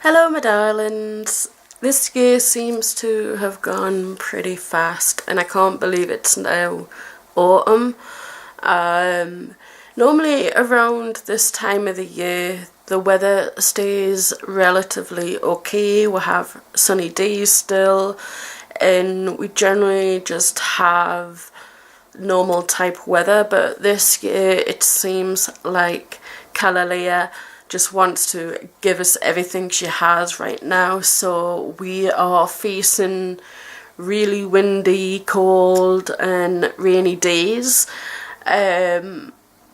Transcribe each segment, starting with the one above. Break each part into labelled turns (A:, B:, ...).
A: Hello, my darlings. This year seems to have gone pretty fast, and I can't believe it's now autumn. Um, Normally, around this time of the year, the weather stays relatively okay. We have sunny days still, and we generally just have normal type weather, but this year it seems like Kalalea just wants to give us everything she has right now. So we are facing really windy, cold, and rainy days.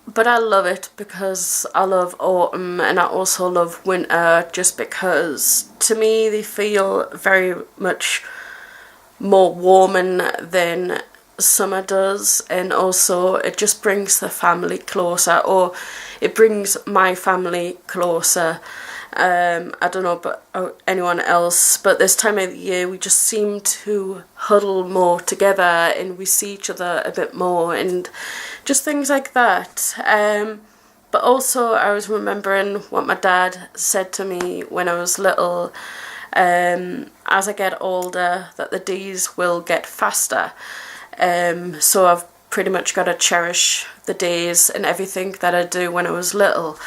A: But I love it because I love autumn and I also love winter just because to me they feel very much more warming than summer does, and also it just brings the family closer, or it brings my family closer. I don't know about anyone else, but this time of the year we just seem to huddle more together and we see each other a bit more and just things like that. But also I was remembering what my dad said to me when I was little. As I get older, that the days will get faster. So I've pretty much got to cherish the days and everything that I do when I was little.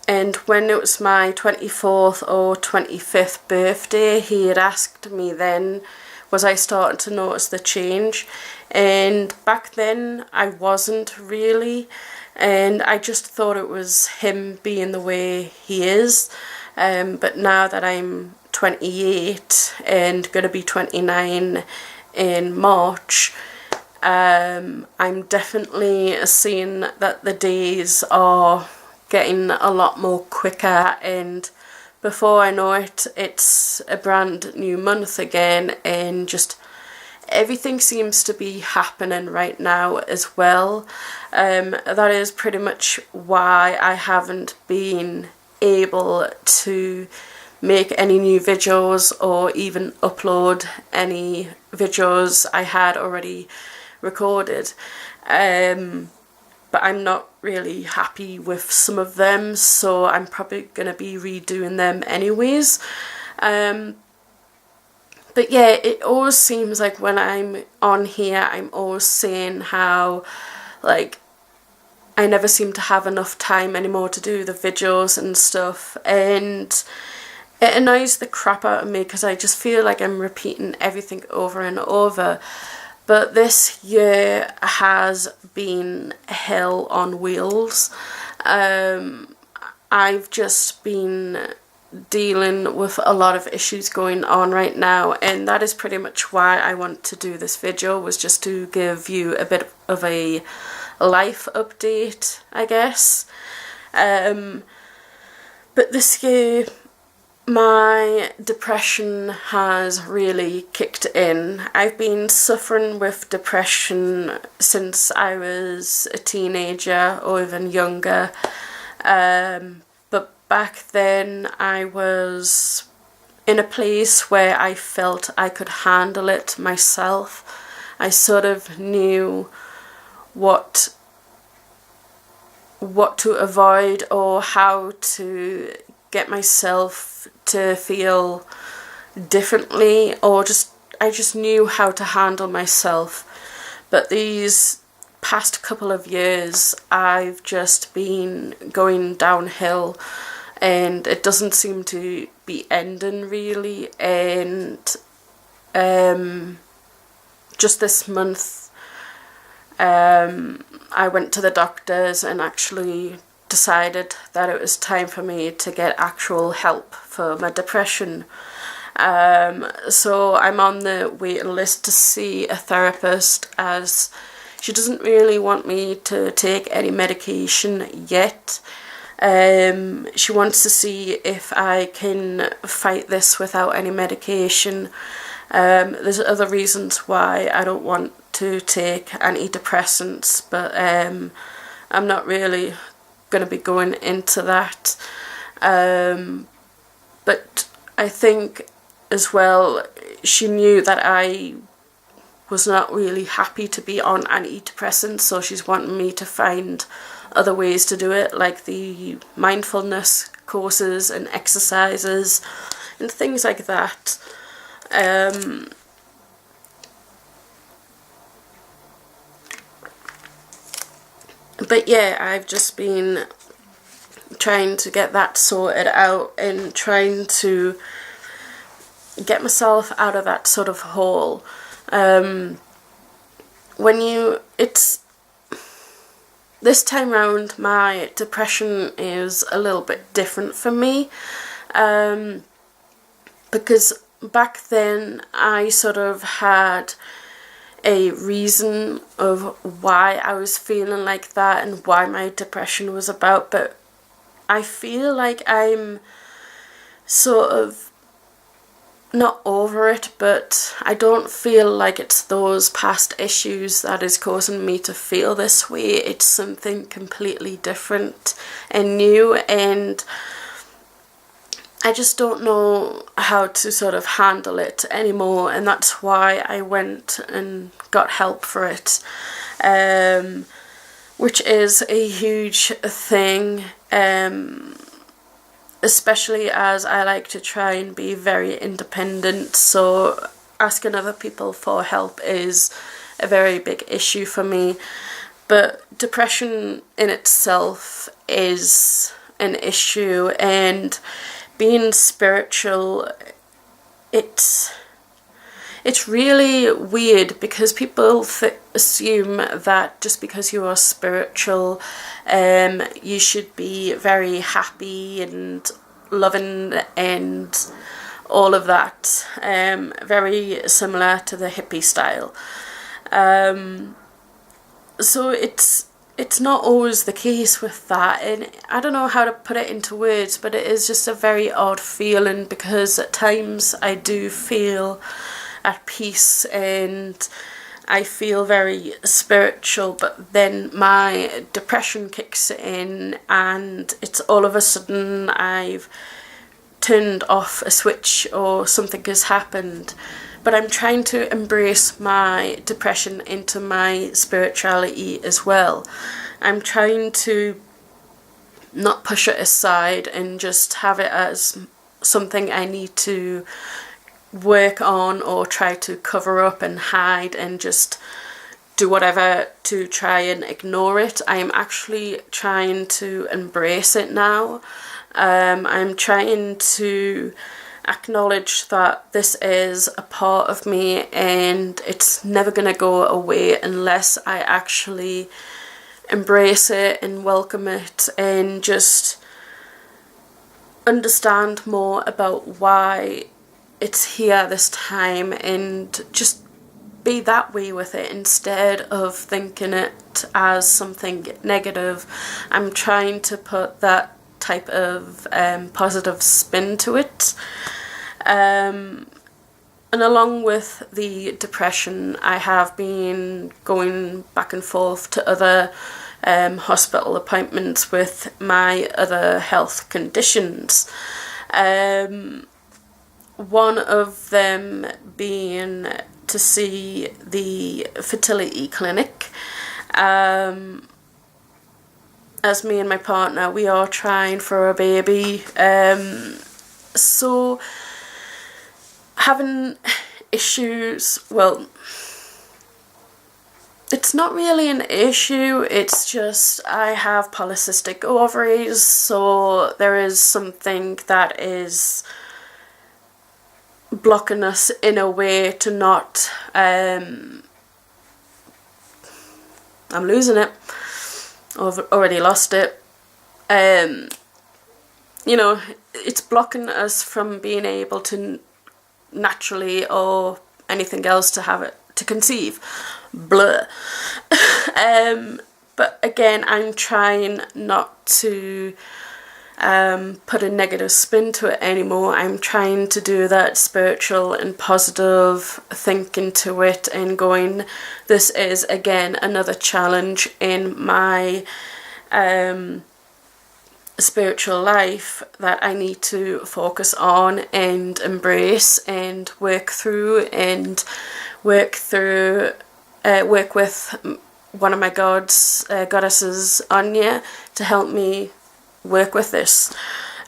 A: And when it was my 24th or 25th birthday, he had asked me then, was I starting to notice the change? And back then I wasn't really, and I just thought it was him being the way he is. But now that I'm 28 and going to be 29 in March, I'm definitely seeing that the days are getting a lot more quicker, and before I know it, it's a brand new month again, and just everything seems to be happening right now as well. That is pretty much why I haven't been able to make any new videos or even upload any videos I had already recorded. But I'm not really happy with some of them, so I'm probably going to be redoing them anyways. But yeah, it always seems like when I'm on here, I'm always saying how, like, I never seem to have enough time anymore to do the videos and stuff, and it annoys the crap out of me because I just feel like I'm repeating everything over and over. But this year has been hell on wheels. I've just been dealing with a lot of issues going on right now, and that is pretty much why I want to do this video, was just to give you a bit of a life update, I guess. But this year my depression has really kicked in. I've been suffering with depression since I was a teenager or even younger. But back then I was in a place where I felt I could handle it myself. I sort of knew what to avoid or how to get myself to feel differently, or I just knew how to handle myself. But these past couple of years I've just been going downhill, and it doesn't seem to be ending really. And just this month I went to the doctors and actually decided that it was time for me to get actual help for my depression. So I'm on the waiting list to see a therapist, as she doesn't really want me to take any medication yet. She wants to see if I can fight this without any medication. There's other reasons why I don't want to take antidepressants, but I'm not really going to be going into that. But I think as well, she knew that I was not really happy to be on antidepressants, so she's wanting me to find other ways to do it, like the mindfulness courses and exercises and things like that. But yeah, I've just been trying to get that sorted out and trying to get myself out of that sort of hole. This time round, my depression is a little bit different for me, because back then I sort of had a reason of why I was feeling like that and why my depression was about, but I feel like I'm sort of not over it, but I don't feel like it's those past issues that is causing me to feel this way. It's something completely different and new, and I just don't know how to sort of handle it anymore, and that's why I went and got help for it, which is a huge thing, especially as I like to try and be very independent, so asking other people for help is a very big issue for me. But depression in itself is an issue, and being spiritual, it's really weird because people assume that just because you are spiritual, you should be very happy and loving and all of that, very similar to the hippie style. So it's not always the case with that, and I don't know how to put it into words, but it is just a very odd feeling, because at times I do feel at peace and I feel very spiritual, but then my depression kicks in and it's all of a sudden I've turned off a switch or something has happened. But I'm trying to embrace my depression into my spirituality as well. I'm trying to not push it aside and just have it as something I need to work on or try to cover up and hide and just do whatever to try and ignore it. I'm actually trying to embrace it now. I'm trying to acknowledge that this is a part of me and it's never going to go away unless I actually embrace it and welcome it and just understand more about why it's here this time and just be that way with it instead of thinking it as something negative. I'm trying to put that type of positive spin to it. And along with the depression, I have been going back and forth to other hospital appointments with my other health conditions. One of them being to see the fertility clinic. As me and my partner, we are trying for a baby. So having issues, well, it's not really an issue, it's just I have polycystic ovaries, so there is something that is blocking us in a way to not, I'm losing it, I've already lost it, you know, it's blocking us from being able to naturally or anything else to have it, to conceive, blah. But again, I'm trying not to put a negative spin to it anymore. I'm trying to do that spiritual and positive thinking to it and going, this is again another challenge in my spiritual life that I need to focus on and embrace and work through and work with one of my goddesses, Anya, to help me work with this.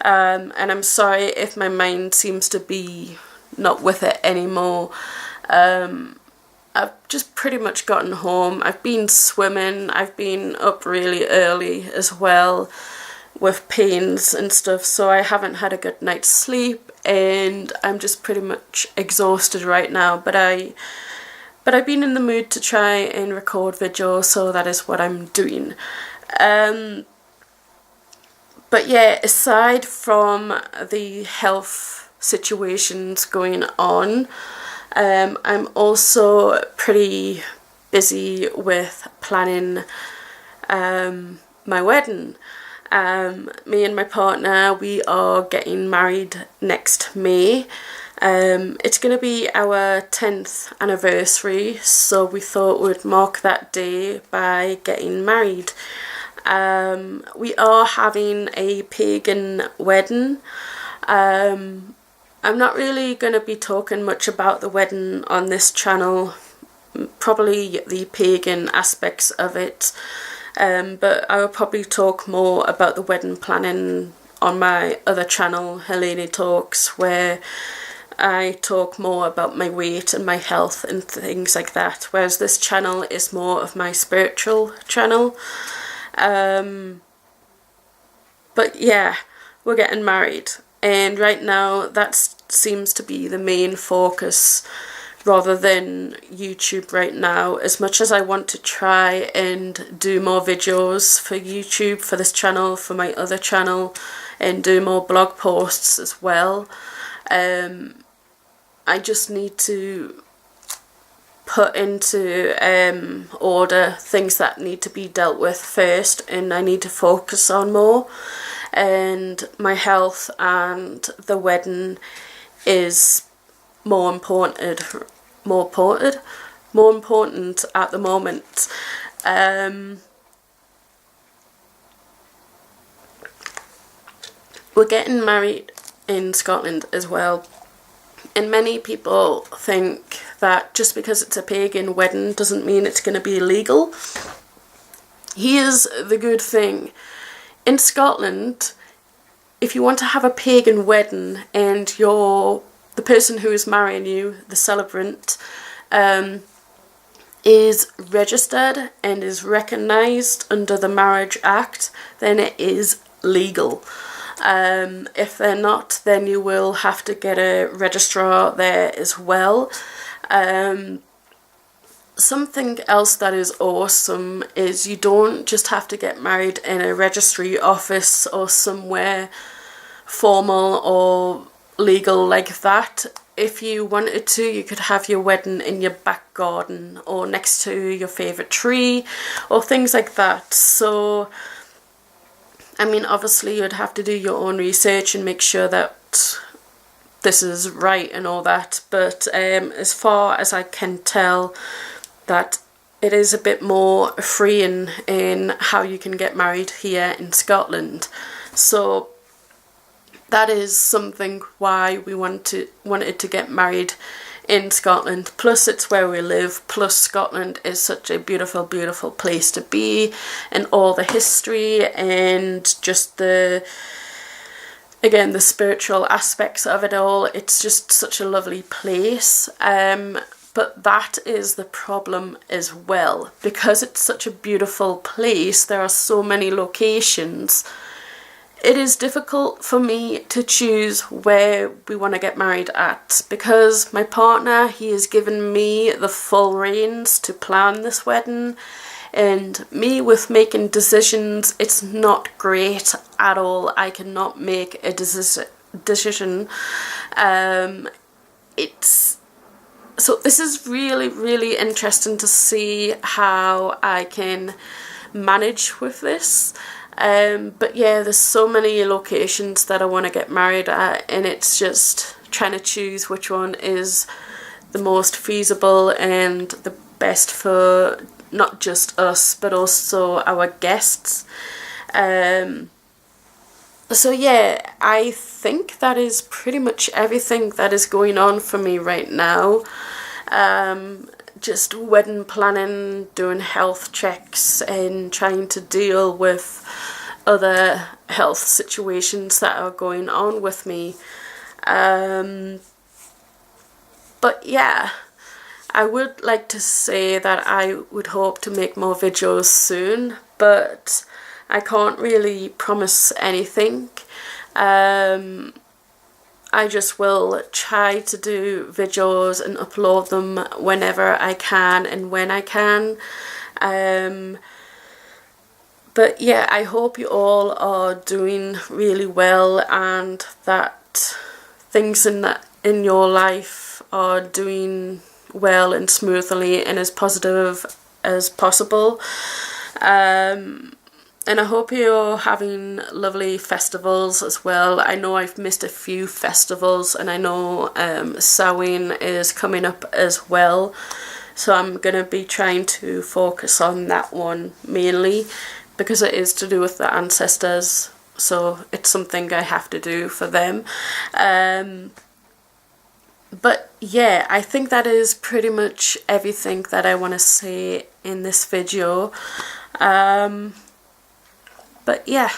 A: and I'm sorry if my mind seems to be not with it anymore. I've just pretty much gotten home. I've been swimming, I've been up really early as well with pains and stuff, so I haven't had a good night's sleep, and I'm just pretty much exhausted right now, but I've been in the mood to try and record videos, so that is what I'm doing. But yeah, aside from the health situations going on, I'm also pretty busy with planning my wedding. Me and my partner, we are getting married next May. It's going to be our 10th anniversary, so we thought we'd mark that day by getting married. We are having a pagan wedding. I'm not really going to be talking much about the wedding on this channel, probably the pagan aspects of it, but I will probably talk more about the wedding planning on my other channel, Helene Talks, where I talk more about my weight and my health and things like that, whereas this channel is more of my spiritual channel. But yeah, we're getting married, and right now that seems to be the main focus rather than YouTube right now, as much as I want to try and do more videos for YouTube, for this channel, for my other channel, and do more blog posts as well. I just need to put into order things that need to be dealt with first, and I need to focus on more, and my health and the wedding is more important at the moment. We're getting married in Scotland as well, and many people think that just because it's a pagan wedding doesn't mean it's going to be legal. Here's the good thing. In Scotland, if you want to have a pagan wedding and the person who is marrying you, the celebrant, is registered and is recognised under the Marriage Act, then it is legal. If they're not, then you will have to get a registrar there as well. Something else that is awesome is you don't just have to get married in a registry office or somewhere formal or legal like that. If you wanted to, you could have your wedding in your back garden or next to your favourite tree or things like that. So, I mean, obviously you'd have to do your own research and make sure that this is right and all that, but as far as I can tell, that it is a bit more freeing in how you can get married here in Scotland. So that is something why we wanted to get married in Scotland. Plus it's where we live, plus Scotland is such a beautiful, beautiful place to be, and all the history and just the spiritual aspects of it all. It's just such a lovely place. But that is the problem as well. Because it's such a beautiful place, there are so many locations. It is difficult for me to choose where we want to get married at, because my partner, he has given me the full reins to plan this wedding, and me with making decisions, it's not great at all. I cannot make a decision. So this is really, really interesting to see how I can manage with this. But yeah, there's so many locations that I want to get married at, and it's just trying to choose which one is the most feasible and the best for not just us but also our guests. So yeah, I think that is pretty much everything that is going on for me right now. Just wedding planning, doing health checks, and trying to deal with other health situations that are going on with me. But yeah, I would like to say that I would hope to make more videos soon, but I can't really promise anything. I just will try to do videos and upload them whenever I can and when I can. But yeah, I hope you all are doing really well and that things in your life are doing well and smoothly and as positive as possible. And I hope you're having lovely festivals as well. I know I've missed a few festivals, and I know Samhain is coming up as well. So I'm going to be trying to focus on that one mainly because it is to do with the ancestors. So it's something I have to do for them. But yeah, I think that is pretty much everything that I want to say in this video. But yeah.